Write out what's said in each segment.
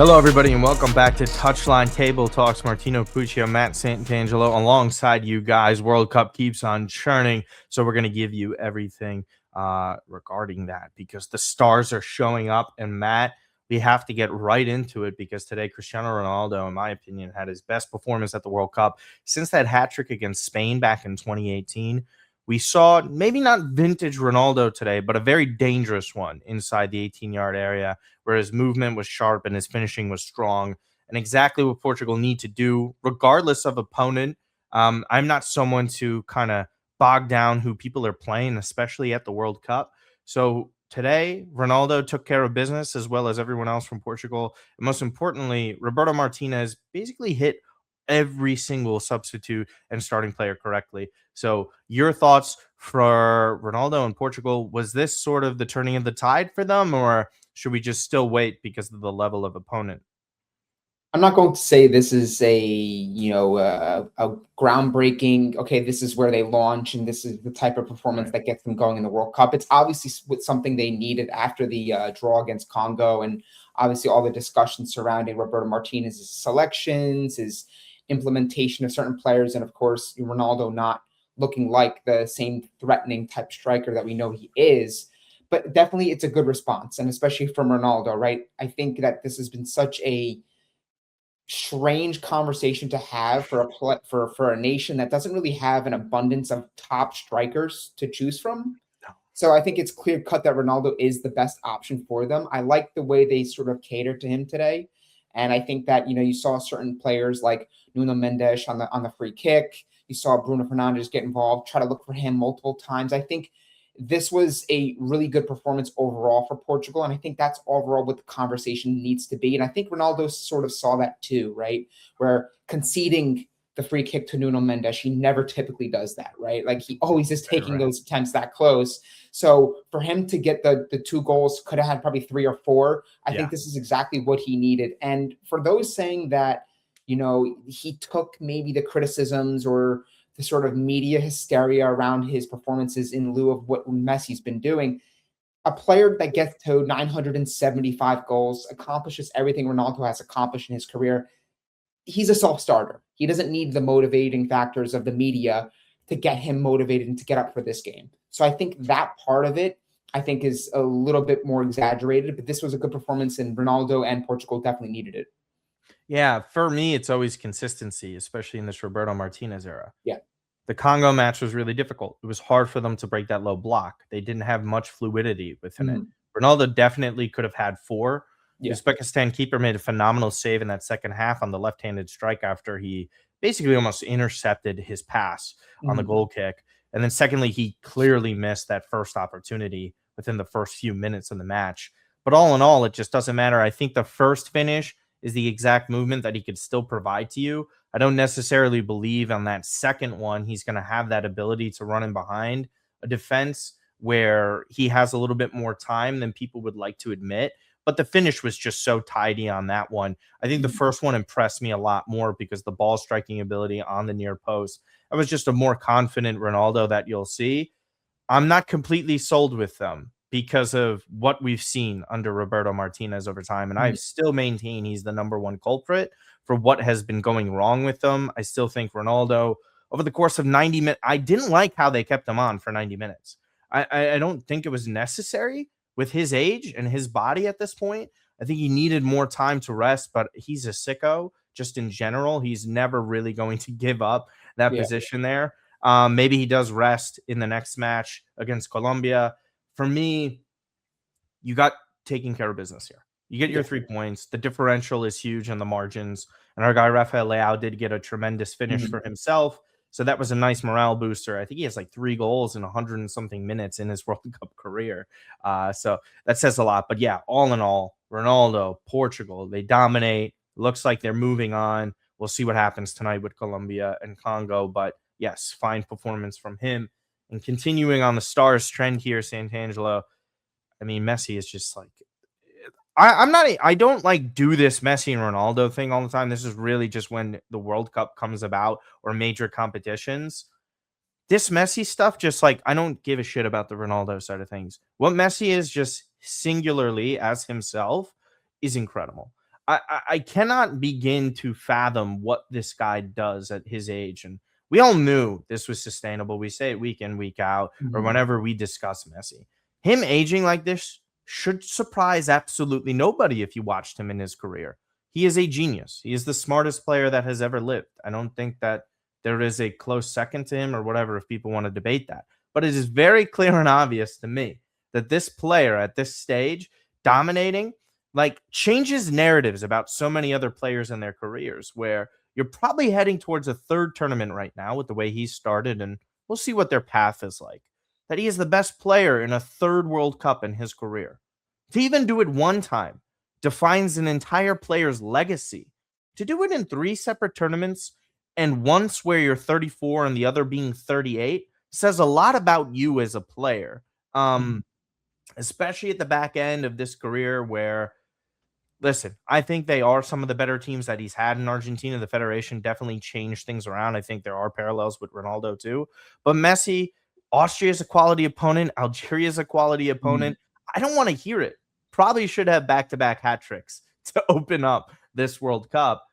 Hello, everybody, and welcome back to Touchline Table Talks. Martino Puccio, Matt Santangelo, alongside you guys. World Cup keeps on churning, so we're going to give you everything regarding that because the stars are showing up. And Matt, we have to get right into it because today Cristiano Ronaldo, in my opinion, had his best performance at the World Cup since that hat trick against Spain back in 2018. We saw maybe not vintage Ronaldo today, but a very dangerous one inside the 18-yard area where his movement was sharp and his finishing was strong, and exactly what Portugal need to do, regardless of opponent. I'm not someone to kind of bog down who people are playing, especially at the World Cup. So today, Ronaldo took care of business as well as everyone else from Portugal. And most importantly, Roberto Martinez basically hit every single substitute and starting player correctly. So your thoughts for Ronaldo and Portugal, was this sort of the turning of the tide for them, or should we just still wait because of the level of opponent? I'm not going to say this is a a groundbreaking. Okay, this is where they launch, and this is the type of performance that gets them going in the World Cup. It's obviously something they needed after the draw against Congo, and obviously all the discussions surrounding Roberto Martinez's selections, his implementation of certain players, and of course Ronaldo not looking like the same threatening type striker that we know he is. But definitely, it's a good response, and especially from Ronaldo, right? I think that this has been such a strange conversation to have for a nation that doesn't really have an abundance of top strikers to choose from. So I think it's clear cut that Ronaldo is the best option for them. I like the way they sort of catered to him today. And I think that, you saw certain players like Nuno Mendes on the free kick. You saw Bruno Fernandes get involved, try to look for him multiple times. I think this was a really good performance overall for Portugal. And I think that's overall what the conversation needs to be. And I think Ronaldo sort of saw that too, right? Where conceding the free kick to Nuno Mendes, he never typically does that, right? Like he always is taking those attempts that close. So for him to get the two goals, could have had probably 3 or 4. I think this is exactly what he needed. And for those saying that, he took maybe the criticisms or the sort of media hysteria around his performances in lieu of what Messi's been doing. A player that gets to 975 goals, accomplishes everything Ronaldo has accomplished in his career. He's a self-starter. He doesn't need the motivating factors of the media to get him motivated and to get up for this game. So I think that part of it, I think, is a little bit more exaggerated, but this was a good performance, and Ronaldo and Portugal definitely needed it. Yeah, for me, it's always consistency, especially in this Roberto Martinez era. Yeah. The Congo match was really difficult. It was hard for them to break that low block. They didn't have much fluidity within it. Ronaldo definitely could have had 4. Yeah. Uzbekistan keeper made a phenomenal save in that second half on the left-handed strike after he basically almost intercepted his pass on the goal kick. And then secondly, he clearly missed that first opportunity within the first few minutes of the match. But all in all, it just doesn't matter. I think the first finish is the exact movement that he could still provide to you. I don't necessarily believe on that second one he's going to have that ability to run in behind a defense where he has a little bit more time than people would like to admit. But the finish was just so tidy on that one. I think the first one impressed me a lot more because the ball striking ability on the near post. I was just a more confident Ronaldo that you'll see. I'm not completely sold with them because of what we've seen under Roberto Martinez over time. And I still maintain he's the number one culprit for what has been going wrong with them. I still think Ronaldo, over the course of 90 minutes, I didn't like how they kept him on for 90 minutes. I don't think it was necessary with his age and his body at this point. I think he needed more time to rest, but he's a sicko just in general. He's never really going to give up that position there. Maybe he does rest in the next match against Colombia. For me, you got taking care of business here. You get your 3 points. The differential is huge on the margins. And our guy, Rafael Leao, did get a tremendous finish for himself. So that was a nice morale booster. I think he has like 3 goals in 100 and something minutes in his World Cup career. So that says a lot. But yeah, all in all, Ronaldo, Portugal, they dominate. Looks like they're moving on. We'll see what happens tonight with Colombia and Congo. But yes, fine performance from him. And continuing on the stars trend here, Santangelo, I mean, Messi is just like, I don't like do this Messi and Ronaldo thing all the time. This is really just when the World Cup comes about or major competitions. This Messi stuff, just like, I don't give a shit about the Ronaldo side of things. What Messi is just singularly as himself is incredible. I cannot begin to fathom what this guy does at his age. And we all knew this was sustainable. We say it week in, week out, or Mhm. whenever we discuss Messi. Him aging like this should surprise absolutely nobody if you watched him in his career. He is a genius. He is the smartest player that has ever lived. I don't think that there is a close second to him or whatever if people want to debate that. But it is very clear and obvious to me that this player at this stage, dominating, like changes narratives about so many other players in their careers, where you're probably heading towards a third tournament right now with the way he started, and we'll see what their path is like. That he is the best player in a third World Cup in his career. To even do it one time defines an entire player's legacy. To do it in three separate tournaments, and once where you're 34 and the other being 38, says a lot about you as a player. Mhm. Especially at the back end of this career where, listen, I think they are some of the better teams that he's had in Argentina. The federation definitely changed things around. I think there are parallels with Ronaldo too. But Messi, Austria is a quality opponent. Algeria is a quality Mhm. opponent. I don't want to hear it. Probably should have back-to-back hat tricks to open up this World Cup.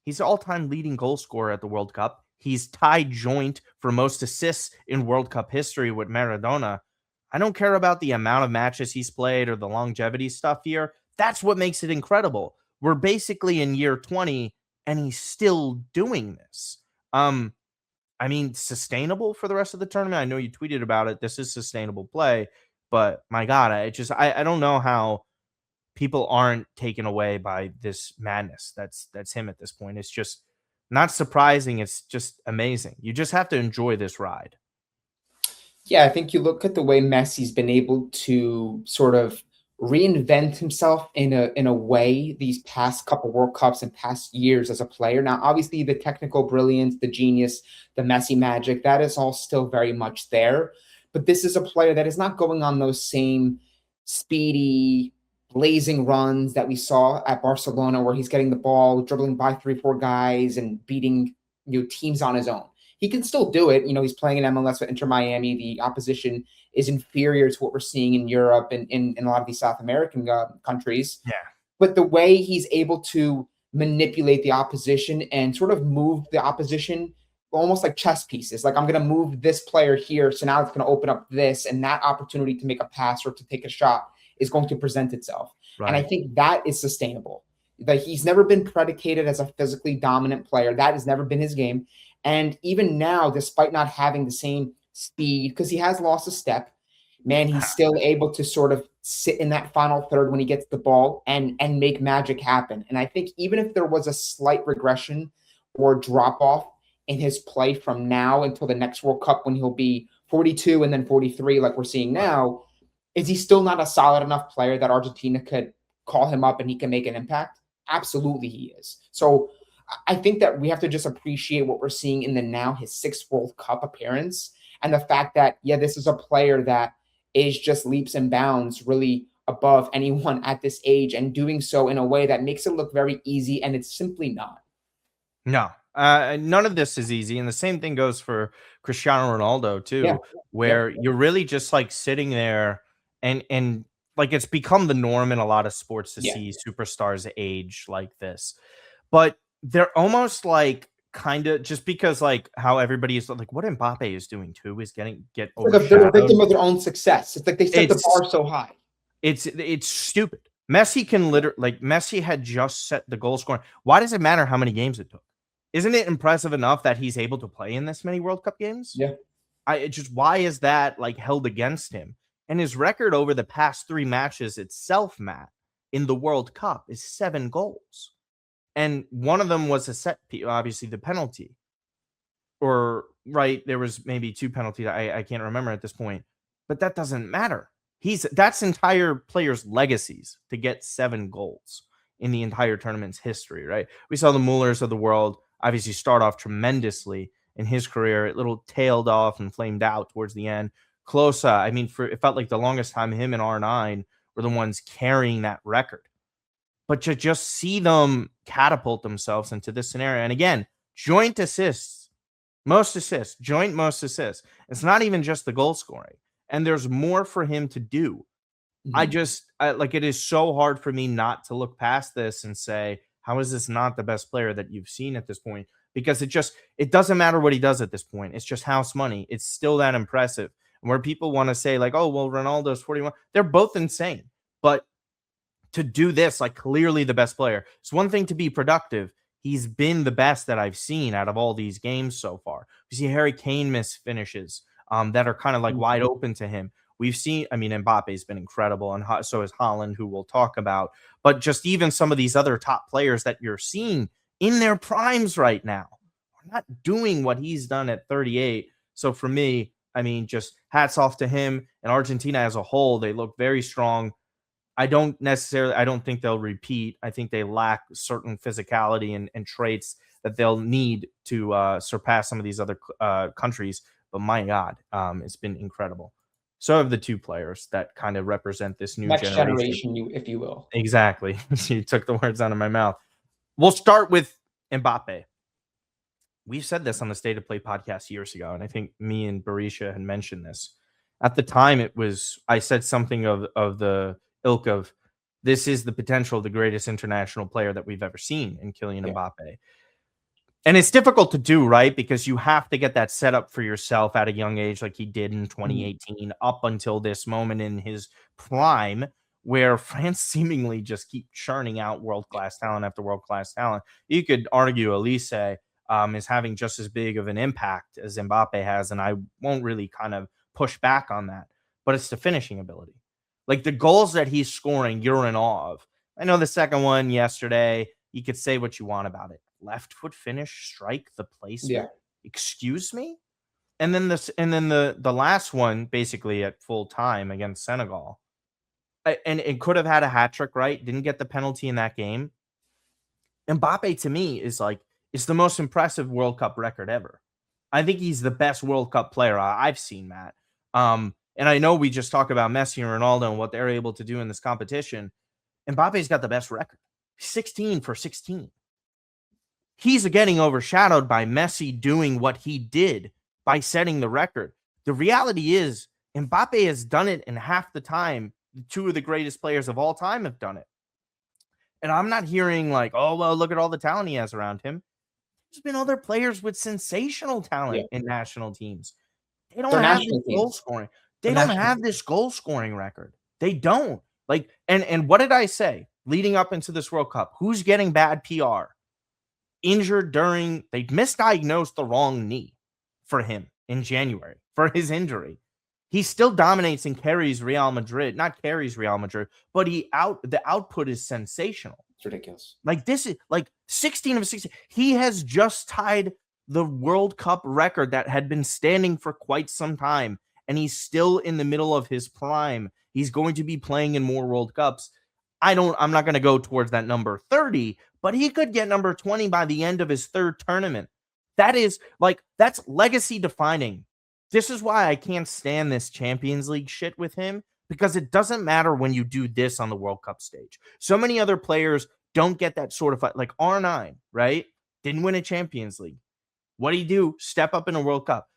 He's all-time leading goal scorer at the World Cup. He's tied joint for most assists in World Cup history with Maradona. I don't care about the amount of matches he's played or the longevity stuff here. That's what makes it incredible. We're basically in year 20 and he's still doing this. Um, I mean, sustainable for the rest of the tournament. I know you tweeted about it. This is sustainable play, but my God, I don't know how people aren't taken away by this madness. That's him at this point. It's just not surprising. It's just amazing. You just have to enjoy this ride. Yeah, I think you look at the way Messi's been able to sort of reinvent himself in a way these past couple World Cups and past years as a player. Now, obviously, the technical brilliance, the genius, the Messi magic, that is all still very much there. But this is a player that is not going on those same speedy, blazing runs that we saw at Barcelona, where he's getting the ball, dribbling by three, four guys, and beating teams on his own. He can still do it. He's playing in MLS with Inter Miami. The opposition is inferior to what we're seeing in Europe and in a lot of these South American countries. Yeah. But the way he's able to manipulate the opposition and sort of move the opposition almost like chess pieces. Like, I'm going to move this player here, so now it's going to open up this, and that opportunity to make a pass or to take a shot is going to present itself. And I Right. think that is sustainable. That he's never been predicated as a physically dominant player. That has never been his game. And even now, despite not having the same speed, because he has lost a step, man, he's still able to sort of sit in that final third when he gets the ball and make magic happen. And I think even if there was a slight regression or drop off in his play from now until the next World Cup when he'll be 42 and then 43, like we're seeing Right. now, is he still not a solid enough player that Argentina could call him up and he can make an impact? Absolutely, he is. So I think that we have to just appreciate what we're seeing in the now, his sixth World Cup appearance, and the fact that, yeah, this is a player that is just leaps and bounds really above anyone at this age and doing so in a way that makes it look very easy, and it's simply not. No, none of this is easy, and the same thing goes for Cristiano Ronaldo Yeah. too, Yep. where you're really just like sitting there, and like it's become the norm in a lot of sports to Yeah. see superstars age like this, but they're almost like kind of just because like how everybody is like what Mbappe is doing too is get It's like they're a overshadowed. victim of their own success. It's like they set the It's bar so high. it's stupid. Messi can literally like Messi had just set the goal scoring. Why does it matter how many games it took? Isn't it impressive enough that he's able to play in this many World Cup games? Yeah. Why is that like held against him? And his record over the past three matches itself, Matt, in the World Cup is 7 goals. And one of them was a obviously the penalty. Or right, there was maybe two penalties. I can't remember at this point, but that doesn't matter. That's entire players' legacies to get 7 goals in the entire tournament's history, right? We saw the Mullers of the world obviously start off tremendously in his career. It little tailed off and flamed out towards the end. Klose, I mean, it felt like the longest time him and R9 were the ones carrying that record. But to just see them catapult themselves into this scenario, and again, joint assists, most assists, joint most assists. It's not even just the goal scoring. And there's more for him to do. Like, it is so hard for me not to look past this and say, how is this not the best player that you've seen at this point? Because it doesn't matter what he does at this point. It's just house money. It's still that impressive. And where people want to say, like, oh, well, Ronaldo's 41, they're both insane. But to do this, like, clearly the best player. It's one thing to be productive. He's been the best that I've seen out of all these games so far. We see Harry Kane miss finishes that are kind of like wide open to him. We've seen, I mean, Mbappe's been incredible, and so is Haaland, who we'll talk about. But just even some of these other top players that you're seeing in their primes right now are not doing what he's done at 38. So for me, I mean, just hats off to him and Argentina as a whole. They look very strong. I don't think they'll repeat. I think they lack certain physicality and traits that they'll need to surpass some of these other countries. But my God, it's been incredible. So have the two players that kind of represent this new next generation, if you will. Exactly. You took the words out of my mouth. We'll start with Mbappe. We've said this on the State of Play podcast years ago, and I think me and Barisha had mentioned this. At the time, I said something of the ilk of, this is the potential of the greatest international player that we've ever seen in Kylian Mbappe. And it's difficult to do, right? Because you have to get that set up for yourself at a young age, like he did in 2018, up until this moment in his prime, where France seemingly just keep churning out world-class talent after world-class talent. You could argue Elise is having just as big of an impact as Mbappe has, and I won't really kind of push back on that. But it's the finishing ability. Like, the goals that he's scoring, you're in awe of. I know the second one yesterday, you could say what you want about it. Left foot finish, strike, the placement. Yeah. Excuse me? And then the last one, basically at full time against Senegal. And it could have had a hat trick, right? Didn't get the penalty in that game. Mbappe, to me, is the most impressive World Cup record ever. I think he's the best World Cup player I've seen, Matt. And I know we just talk about Messi and Ronaldo and what they're able to do in this competition. Mbappe's got the best record. 16 for 16. He's getting overshadowed by Messi doing what he did by setting the record. The reality is, Mbappe has done it in half the time two of the greatest players of all time have done it. And I'm not hearing like, oh, well, look at all the talent he has around him. There's been other players with sensational talent in national teams. They don't have this goal scoring. They don't have this goal scoring record. They don't. Like, and what did I say leading up into this World Cup? Who's getting bad PR? Injured during, they misdiagnosed the wrong knee for him in January for his injury. He still dominates and carries Real Madrid, not carries Real Madrid, but the output is sensational. It's ridiculous. Like, this is like 16 of 16. He has just tied the World Cup record that had been standing for quite some time, and he's still in the middle of his prime. He's going to be playing in more World Cups. I'm not going to go towards that number 30, but he could get number 20 by the end of his third tournament. That's legacy defining. This is why I can't stand this Champions League shit with him, because it doesn't matter when you do this on the World Cup stage. So many other players don't get that sort of fight. Like R9, right? Didn't win a Champions League. What do you do? Step up in a World Cup.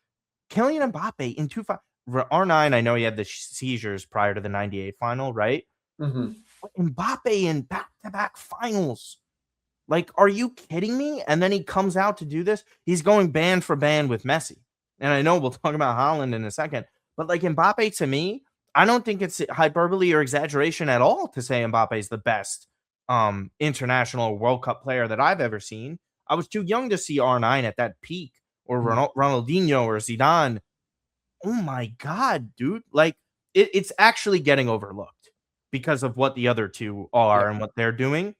Kylian Mbappe in R9, I know he had the seizures prior to the 98 final, right? Mm-hmm. But Mbappe in back-to-back finals. Like, are you kidding me? And then he comes out to do this. He's going band for band with Messi. And I know we'll talk about Haaland in a second. But like Mbappe, to me, I don't think it's hyperbole or exaggeration at all to say Mbappe is the best international World Cup player that I've ever seen. I was too young to see R9 at that peak, or Ronaldinho or Zidane. Oh my God, dude. Like, it's actually getting overlooked because of what the other two are and what they're doing.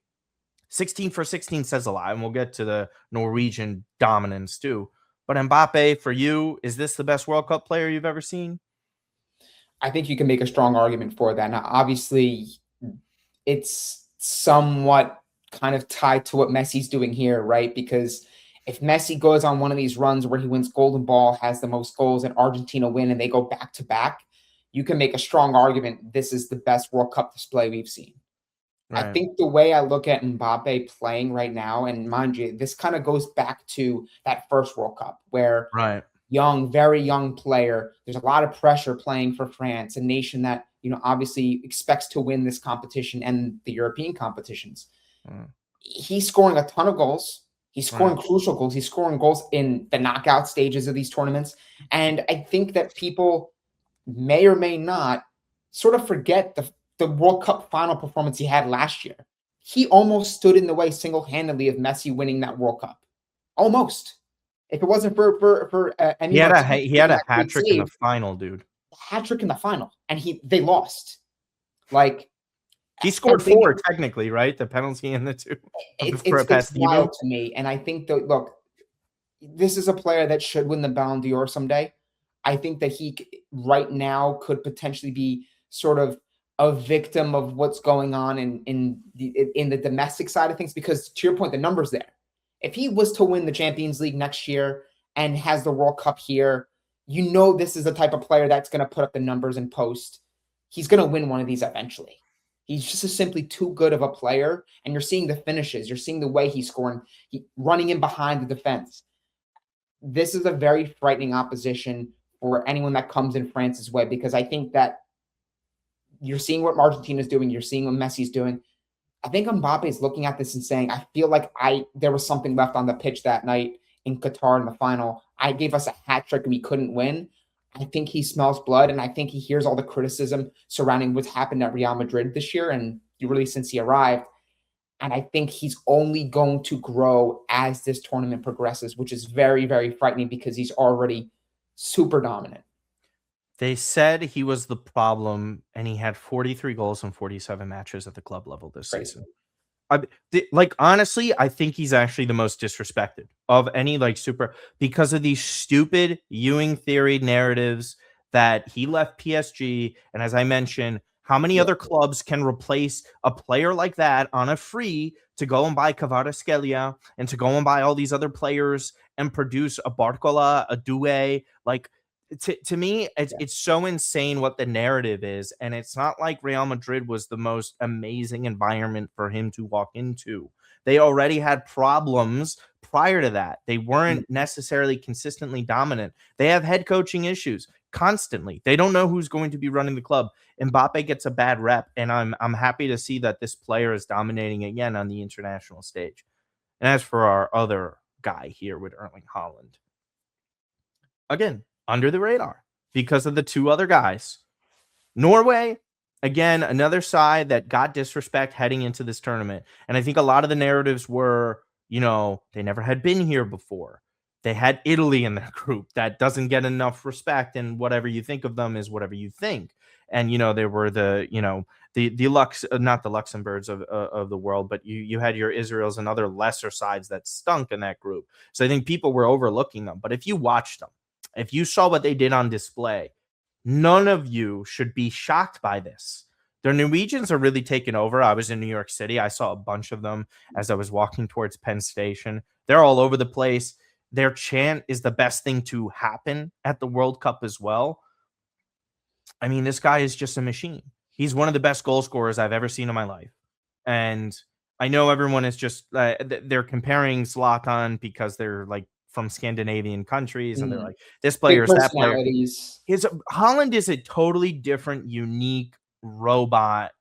16 for 16 says a lot, and we'll get to the Norwegian dominance too. But Mbappe, for you, is this the best World Cup player you've ever seen? I think you can make a strong argument for that. Now, obviously, it's somewhat kind of tied to what Messi's doing here, right? Because if Messi goes on one of these runs where he wins Golden Ball, has the most goals, and Argentina win, and they go back to back, you can make a strong argument this is the best World Cup display we've seen. Right. I think the way I look at Mbappe playing right now, and mind you, this kind of goes back to that first World Cup where very young player, there's a lot of pressure playing for France, a nation that obviously expects to win this competition and the European competitions. He's scoring a ton of goals. He's scoring crucial goals. He's scoring goals in the knockout stages of these tournaments. And I think that people may or may not sort of forget the World Cup final performance he had last year. He almost stood in the way single-handedly of Messi winning that World Cup. Almost. If it wasn't for he had a hat trick in the final, dude. Hat trick in the final, and they lost. Like, he scored 4 technically, right? The penalty and the 2. It's wild to me, and I think that, look, this is a player that should win the Ballon d'Or someday. I think that he right now could potentially be sort of a victim of what's going on in the domestic side of things, because to your point, the numbers there. If he was to win the Champions League next year and has the World Cup here, this is the type of player that's going to put up the numbers and post. He's going to win one of these eventually. He's just simply too good of a player, and you're seeing the finishes. You're seeing the way he's scoring, running in behind the defense. This is a very frightening opposition for anyone that comes in France's way, because I think that you're seeing what Argentina's doing. You're seeing what Messi's doing. I think Mbappe is looking at this and saying, I feel like there was something left on the pitch that night in Qatar in the final. I gave us a hat trick and we couldn't win. I think he smells blood, and I think he hears all the criticism surrounding what's happened at Real Madrid this year, and really since he arrived. And I think he's only going to grow as this tournament progresses, which is very, very frightening because he's already super dominant. They said he was the problem, and he had 43 goals in 47 matches at the club level this season. Honestly, I think he's actually the most disrespected of any super, because of these stupid Ewing theory narratives that he left PSG. And as I mentioned, how many other clubs can replace a player like that on a free to go and buy Kvaratskhelia and to go and buy all these other players and produce a Barcola, a Doué? To me, it's so insane what the narrative is. And it's not like Real Madrid was the most amazing environment for him to walk into. They already had problems prior to that. They weren't necessarily consistently dominant. They have head coaching issues constantly. They don't know who's going to be running the club. Mbappe gets a bad rep, and I'm happy to see that this player is dominating again on the international stage. And as for our other guy here with Erling Haaland, again, under the radar because of the 2 other guys. Norway, again, another side that got disrespect heading into this tournament. And I think a lot of the narratives were, they never had been here before. They had Italy in their group that doesn't get enough respect, and whatever you think of them is whatever you think. And, there were the not the Luxembourgs of the world, but you had your Israels and other lesser sides that stunk in that group. So I think people were overlooking them. But if you watched them, if you saw what they did on display, none of you should be shocked by this. The Norwegians are really taking over. I was in New York City. I saw a bunch of them as I was walking towards Penn Station. They're all over the place. Their chant is the best thing to happen at the World Cup as well. I mean, this guy is just a machine. He's one of the best goal scorers I've ever seen in my life. And I know everyone is just, they're comparing Zlatan because they're from Scandinavian countries, and they're like, this player is that player. Haaland is a totally different, unique robot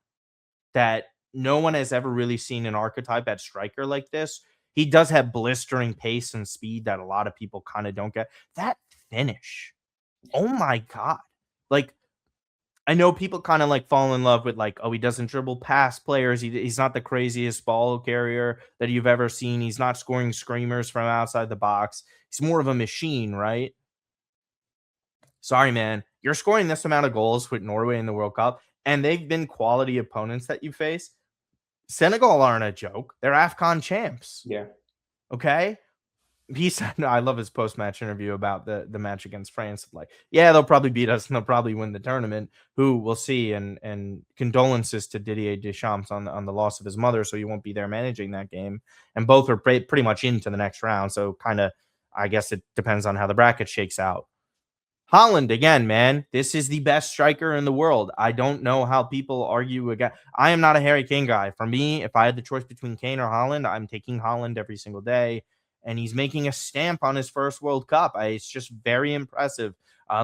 that no one has ever really seen an archetype at striker like this. He does have blistering pace and speed that a lot of people kind of don't get. That finish, oh my God. I know people kind of fall in love with he doesn't dribble past players. He's not the craziest ball carrier that you've ever seen. He's not scoring screamers from outside the box. He's more of a machine, right? Sorry, man. You're scoring this amount of goals with Norway in the World Cup, and they've been quality opponents that you face. Senegal aren't a joke. They're AFCON champs. Yeah. Okay? He said, I love his post-match interview about the match against France. Yeah, they'll probably beat us and they'll probably win the tournament. Who we'll see. And condolences to Didier Deschamps on the loss of his mother, so he won't be there managing that game. And both are pretty much into the next round. So kind of, I guess it depends on how the bracket shakes out. Haaland, again, man, this is the best striker in the world. I don't know how people argue again. I am not a Harry Kane guy. For me, if I had the choice between Kane or Haaland, I'm taking Haaland every single day. And he's making a stamp on his first World Cup. It's just very impressive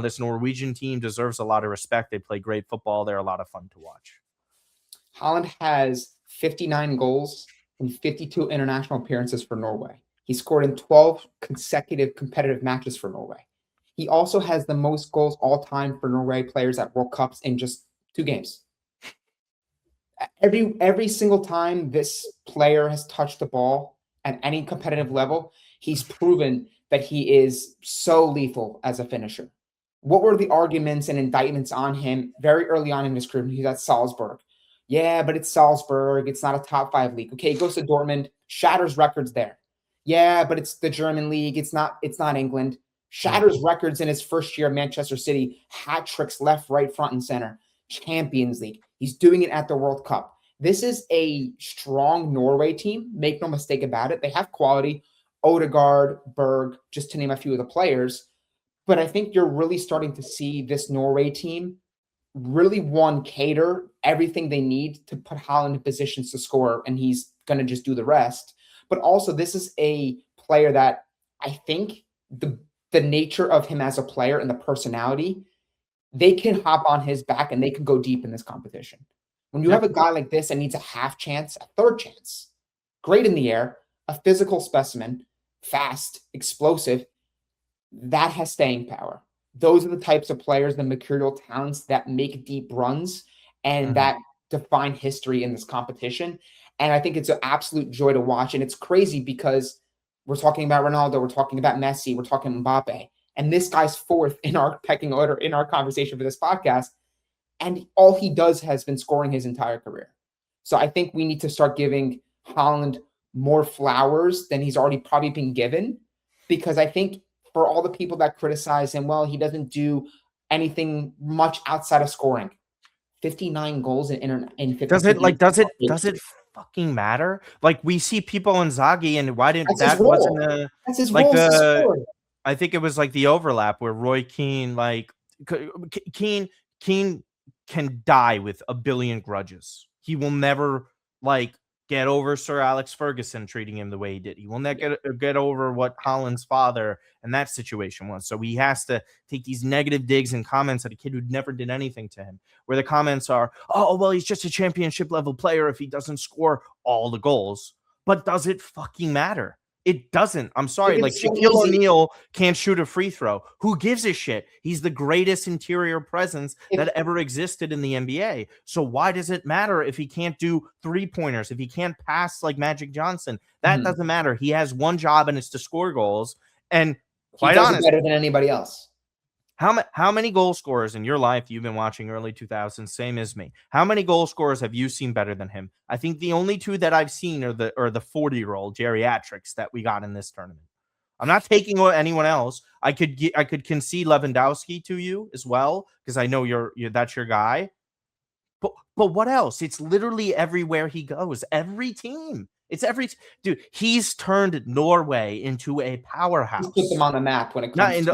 This Norwegian team deserves a lot of respect. They play great football. They're a lot of fun to watch. Haaland has 59 goals in 52 international appearances for Norway. He scored in 12 consecutive competitive matches for Norway. He also has the most goals all time for Norway players at World Cups in just 2 games. Every single time this player has touched the ball at any competitive level, he's proven that he is so lethal as a finisher. What were the arguments and indictments on him very early on in his career? He's at Salzburg. Yeah, but it's Salzburg. It's not a top 5 league. Okay, he goes to Dortmund, shatters records there. Yeah, but it's the German league. It's not England. Shatters records in his first year at Manchester City. Hat tricks left, right, front, and center. Champions League. He's doing it at the World Cup. This is a strong Norway team. Make no mistake about it. They have quality. Odegaard, Berg, just to name a few of the players. But I think you're really starting to see this Norway team really cater everything they need to put Haaland in positions to score, and he's going to just do the rest. But also, this is a player that I think the nature of him as a player and the personality, they can hop on his back and they can go deep in this competition. When you have a guy like this that needs a half chance, a third chance, great in the air, a physical specimen, fast, explosive, that has staying power. Those are the types of players, the mercurial talents that make deep runs and that define history in this competition. And I think it's an absolute joy to watch. And it's crazy because we're talking about Ronaldo, we're talking about Messi, we're talking Mbappe. And this guy's 4th in our pecking order in our conversation for this podcast. And all he does has been scoring his entire career. So I think we need to start giving Haaland more flowers than he's already probably been given. Because I think for all the people that criticize him, well, he doesn't do anything much outside of scoring. 59 goals in 50. Does it fucking matter? Like, we see people in Zaghi, and why didn't that's his like role? I think it was like the overlap where Roy Keane, like Keane can die with a billion grudges. He will never like get over Sir Alex Ferguson treating him the way he did. He will not get over what Haaland's father and that situation was. So he has to take these negative digs and comments at a kid who never did anything to him, where the comments are, oh, well, he's just a championship level player if he doesn't score all the goals. But does it fucking matter? It doesn't. I'm sorry. Like, Shaquille O'Neal can't shoot a free throw. Who gives a shit? He's the greatest interior presence that ever existed in the NBA. So why does it matter if he can't do 3-pointers, if he can't pass like Magic Johnson? That doesn't matter. He has one job, and it's to score goals. And quite honestly, he does it better than anybody else. How many goal scorers in your life you've been watching early 2000s, same as me? How many goal scorers have you seen better than him? I think the only 2 that I've seen are the 40-year-old geriatrics that we got in this tournament. I'm not taking anyone else. I could concede Lewandowski to you as well because I know that's your guy. But what else? It's literally everywhere he goes. Every team. Dude, he's turned Norway into a powerhouse. He's put them on the map when it comes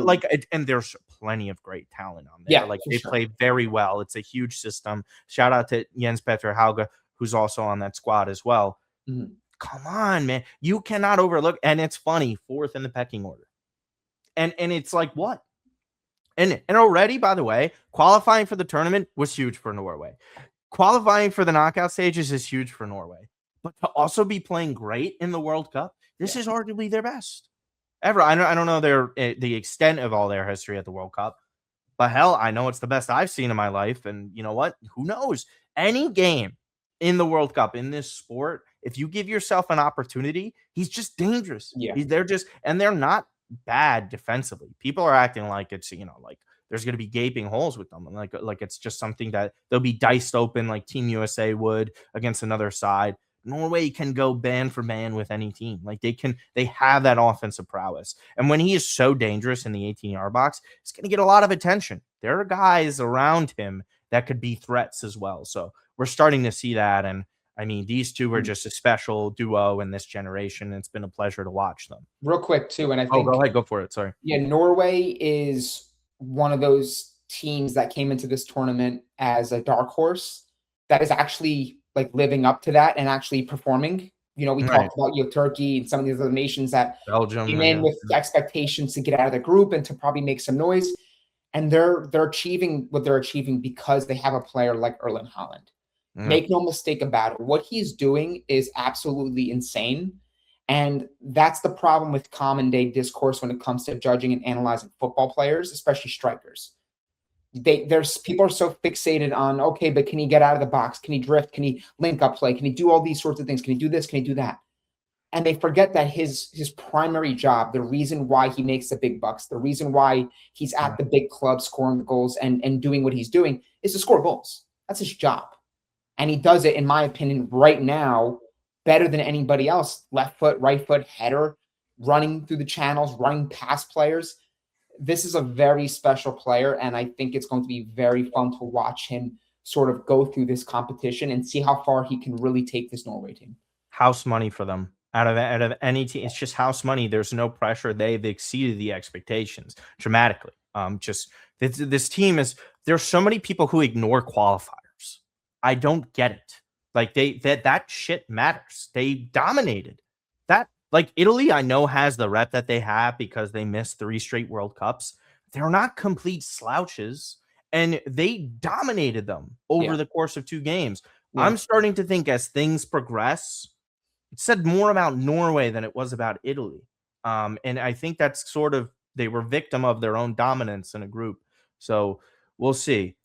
and there's plenty of great talent on there. Yeah, they play very well. It's a huge system. Shout out to Jens Petter Hauge, who's also on that squad as well. Come on, man. You cannot overlook, and it's funny, 4th in the pecking order. And it's like, what? And already, by the way, qualifying for the tournament was huge for Norway. Qualifying for the knockout stages is huge for Norway. But to also be playing great in the World Cup, this is arguably their best ever. I don't know the extent of all their history at the World Cup, but hell, I know it's the best I've seen in my life. And you know what? Who knows? Any game in the World Cup in this sport, if you give yourself an opportunity, he's just dangerous. Yeah, they're not bad defensively. People are acting like it's like there's going to be gaping holes with them, and like it's just something that they'll be diced open like Team USA would against another side. Norway can go man for man with any team. Like they have that offensive prowess. And when he is so dangerous in the 18-yard box, it's going to get a lot of attention. There are guys around him that could be threats as well. So we're starting to see that. And I mean, these two are just a special duo in this generation. It's been a pleasure to watch them. Real quick too. And I think, go ahead, go for it. Sorry. Yeah. Norway is one of those teams that came into this tournament as a dark horse that is actually like living up to that and actually performing. We talked about Turkey and some of these other nations that Belgium came in with expectations to get out of the group and to probably make some noise. And they're achieving what they're achieving because they have a player like Erling Haaland. Make no mistake about it. What he's doing is absolutely insane. And that's the problem with common day discourse when it comes to judging and analyzing football players, especially strikers. There's people are so fixated on, okay, but can he get out of the box? Can he drift? Can he link up play? Can he do all these sorts of things? Can he do this? Can he do that? And they forget that his primary job, the reason why he makes the big bucks, the reason why he's at the big club scoring goals and doing what he's doing is to score goals. That's his job. And he does it, in my opinion, right now better than anybody else. Left foot, right foot, header, running through the channels, running past players. This is a very special player, and I think it's going to be very fun to watch him sort of go through this competition and see how far he can really take this Norway team. House money for them. Out of any team, it's just house money. There's no pressure. They've exceeded the expectations dramatically. Just this team is. There's so many people who ignore qualifiers. I don't get it. Like that shit matters. They dominated. That, like, Italy, I know, has the rep that they have because they missed 3 straight World Cups. They're not complete slouches, and they dominated them over the course of 2 games. I'm starting to think as things progress, it said more about Norway than it was about Italy. And I think that's sort of, they were victim of their own dominance in a group. So we'll see.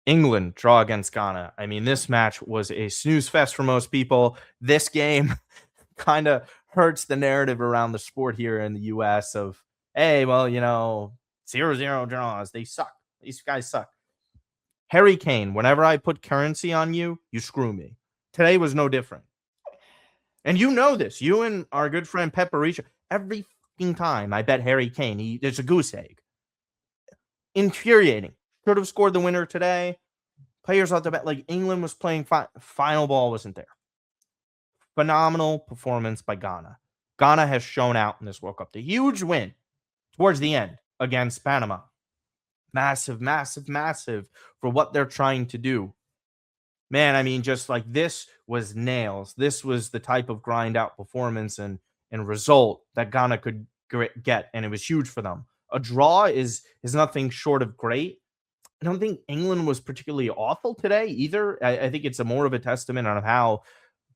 England draw against Ghana. I mean, this match was a snooze fest for most people. This game kind of hurts the narrative around the sport here in the US of, hey, well, 0-0 draws. They suck. These guys suck. Harry Kane, whenever I put currency on you, you screw me. Today was no different. And you know this. You and our good friend Pep Barisha, every fucking time I bet Harry Kane, there's a goose egg. Infuriating. Could have scored the winner today. Players out the bet. Like, England was playing final ball wasn't there. Phenomenal performance by Ghana. Ghana has shown out in this World Cup. The huge win towards the end against Panama. Massive, massive, massive for what they're trying to do. Man, I mean, just like, this was nails. This was the type of grind out performance and result that Ghana could get, and it was huge for them. A draw is nothing short of great. I don't think England was particularly awful today either. I think it's more of a testament on how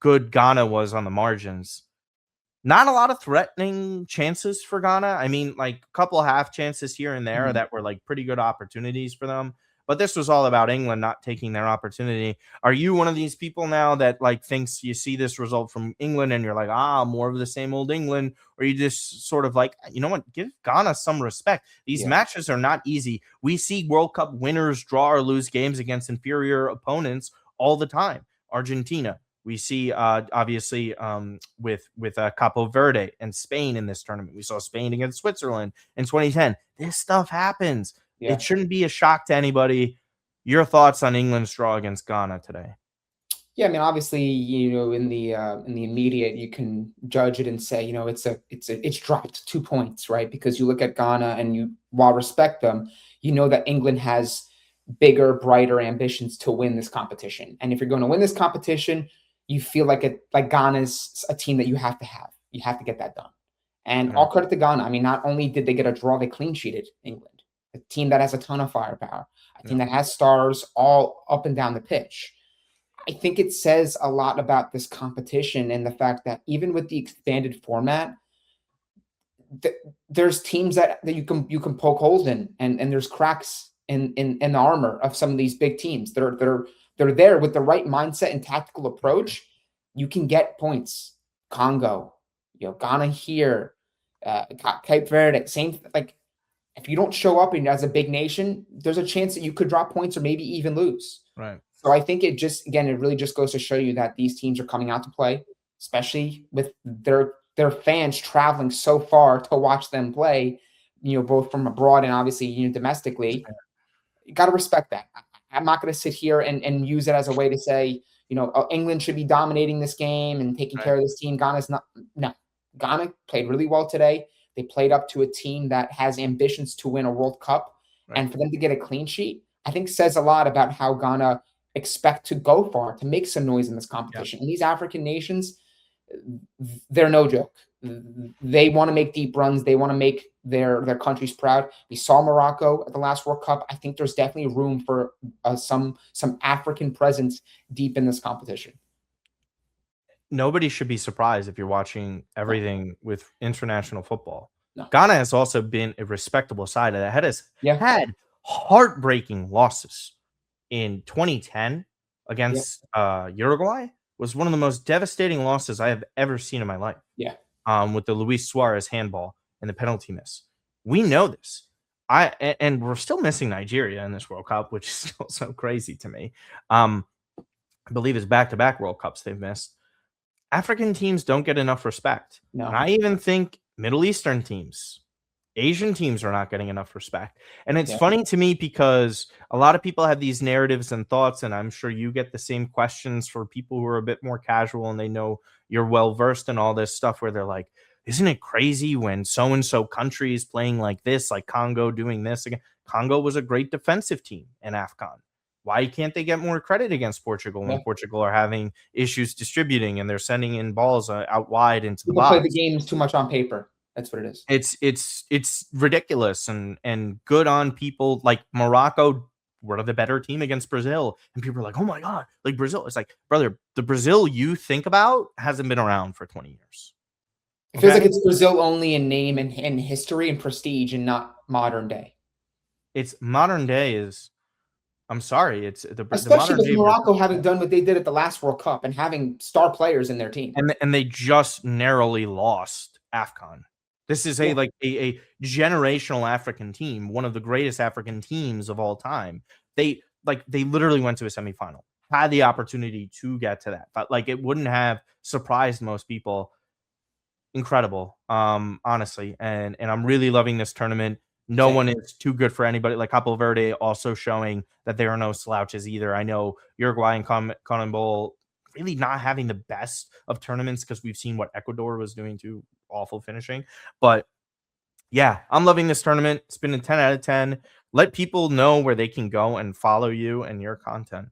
good Ghana was on the margins. Not a lot of threatening chances for Ghana. I mean, like, a couple of half chances here and there that were like pretty good opportunities for them. But this was all about England not taking their opportunity. Are you one of these people now that, like, thinks you see this result from England and you're like, more of the same old England? Or you just sort of like, you know what, give Ghana some respect. These matches are not easy. We see World Cup winners draw or lose games against inferior opponents all the time. Argentina. We see, obviously, with Capo Verde and Spain in this tournament. We saw Spain against Switzerland in 2010. This stuff happens. Yeah. It shouldn't be a shock to anybody. Your thoughts on England's draw against Ghana today? Yeah, I mean, obviously, in the immediate, you can judge it and say, it's dropped 2 points, right? Because you look at Ghana and while respect them, you know that England has bigger, brighter ambitions to win this competition. And if you're going to win this competition, you feel like Ghana's a team that you have to have. You have to get that done. And all credit to Ghana. I mean, not only did they get a draw, they clean sheeted England. A team that has a ton of firepower, a team that has stars all up and down the pitch. I think it says a lot about this competition and the fact that even with the expanded format, there's teams that you can poke holes in, and there's cracks in the armor of some of these big teams. They're there with the right mindset and tactical approach. You can get points. Congo, Ghana here, Cape Verde, same like. If you don't show up as a big nation, there's a chance that you could drop points or maybe even lose. Right. So I think it really just goes to show you that these teams are coming out to play, especially with their fans traveling so far to watch them play, both from abroad and obviously, domestically. You got to respect that. I'm not going to sit here and use it as a way to say, England should be dominating this game and taking care of this team. Ghana's not. No. Ghana played really well today. They played up to a team that has ambitions to win a World Cup. Right. And for them to get a clean sheet, I think says a lot about how Ghana expect to go far, to make some noise in this competition. And these African nations, they're no joke. They want to make deep runs. They want to make their country's proud. We saw Morocco at the last World Cup. I think there's definitely room for some African presence deep in this competition. Nobody should be surprised if you're watching everything with international football. No. Ghana has also been a respectable side that has Yeah. had heartbreaking losses. In 2010 against Uruguay was one of the most devastating losses I have ever seen in my life. Yeah. With the Luis Suarez handball and the penalty miss. We know this. And we're still missing Nigeria in this World Cup, which is still so crazy to me. I believe it's back-to-back World Cups they've missed. African teams don't get enough respect. No. And I even think Middle Eastern teams, Asian teams are not getting enough respect. And it's funny to me because a lot of people have these narratives and thoughts, and I'm sure you get the same questions for people who are a bit more casual and they know you're well-versed in all this stuff where they're like, isn't it crazy when so-and-so country is playing like this, like Congo doing this again? Congo was a great defensive team in AFCON. Why can't they get more credit against Portugal when Portugal are having issues distributing and they're sending in balls out wide into the box? Play the games too much on paper. That's what it is. It's ridiculous and good on people like Morocco. Were the better team against Brazil, and people are like, "Oh my god, like Brazil!" It's like, brother, the Brazil you think about hasn't been around for 20 years. It feels like it's Brazil only in name and history and prestige, and not modern day. It's modern day is. I'm sorry, it's especially with Morocco having done what they did at the last World Cup and having star players in their team, and they just narrowly lost AFCON. This is a generational African team, one of the greatest African teams of all time. They literally went to a semifinal, had the opportunity to get to that, but like it wouldn't have surprised most people. Incredible, honestly, and I'm really loving this tournament. No one is too good for anybody. Like Capo Verde also showing that there are no slouches either. I know Uruguay and CONMEBOL really not having the best of tournaments because we've seen what Ecuador was doing too, awful finishing. But yeah, I'm loving this tournament. It's been a 10 out of 10. Let people know where they can go and follow you and your content.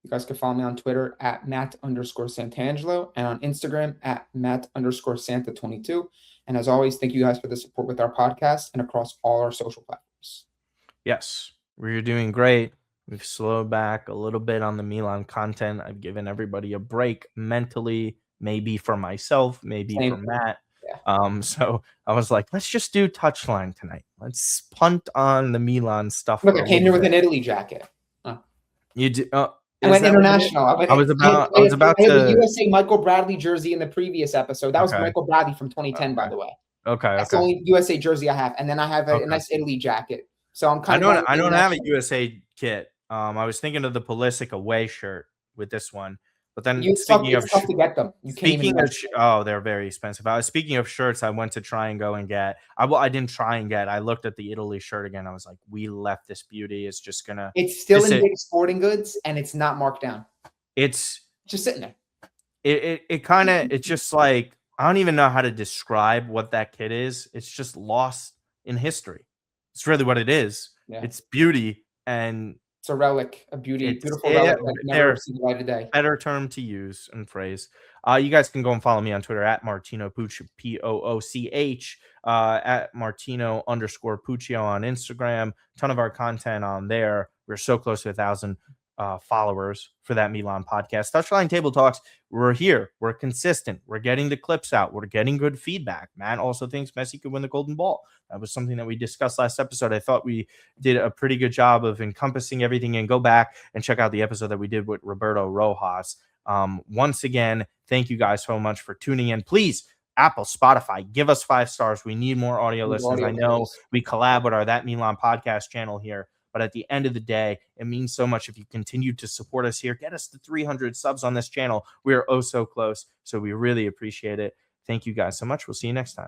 You guys can follow me on Twitter at Matt_Santangelo and on Instagram at Matt_Santa22. And as always, thank you guys for the support with our podcast and across all our social platforms. Yes, we're doing great. We've slowed back a little bit on the Milan content. I've given everybody a break mentally, maybe for myself, maybe for Matt. Yeah. So I was like, let's just do touchline tonight. Let's punt on the Milan stuff. Look, I came here with an Italy jacket. You do. I went international. I was about to. I had the USA Michael Bradley jersey in the previous episode. That was Michael Bradley from 2010, by the way. That's the only USA jersey I have, and then I have a nice Italy jacket. So I'm kind of. I don't have a USA kit. I was thinking of the Pulisic away shirt with this one, but then speaking of tough to get them. They're very expensive. Speaking of shirts, I went to try and go and get. I didn't try and get. I looked at the Italy shirt again. I was like, we left this beauty. It's just gonna. It's still in big sporting goods, and it's not marked down. It's just sitting there. It's just like I don't even know how to describe what that kit is. It's just lost in history. It's really what it is. Yeah. It's beauty and. It's a relic, a beautiful relic that never seen the light of day. Better term to use and phrase. You guys can go and follow me on Twitter at Martino Puccio, Pooch, at Martino_Puccio on Instagram. Ton of our content on there. We're so close to 1,000 followers for that Milan podcast. Touchline Table Talks. We're here. We're consistent. We're getting the clips out. We're getting good feedback. Matt also thinks Messi could win the Golden Ball. That was something that we discussed last episode. I thought we did a pretty good job of encompassing everything, and go back and check out the episode that we did with Roberto Rojas. Once again, thank you guys so much for tuning in. Please, Apple, Spotify, give us 5 stars. We need more audio listeners. I know we collab with our That Milan podcast channel here, but at the end of the day, it means so much if you continue to support us here. Get us to 300 subs on this channel. We are oh so close, so we really appreciate it. Thank you guys so much. We'll see you next time.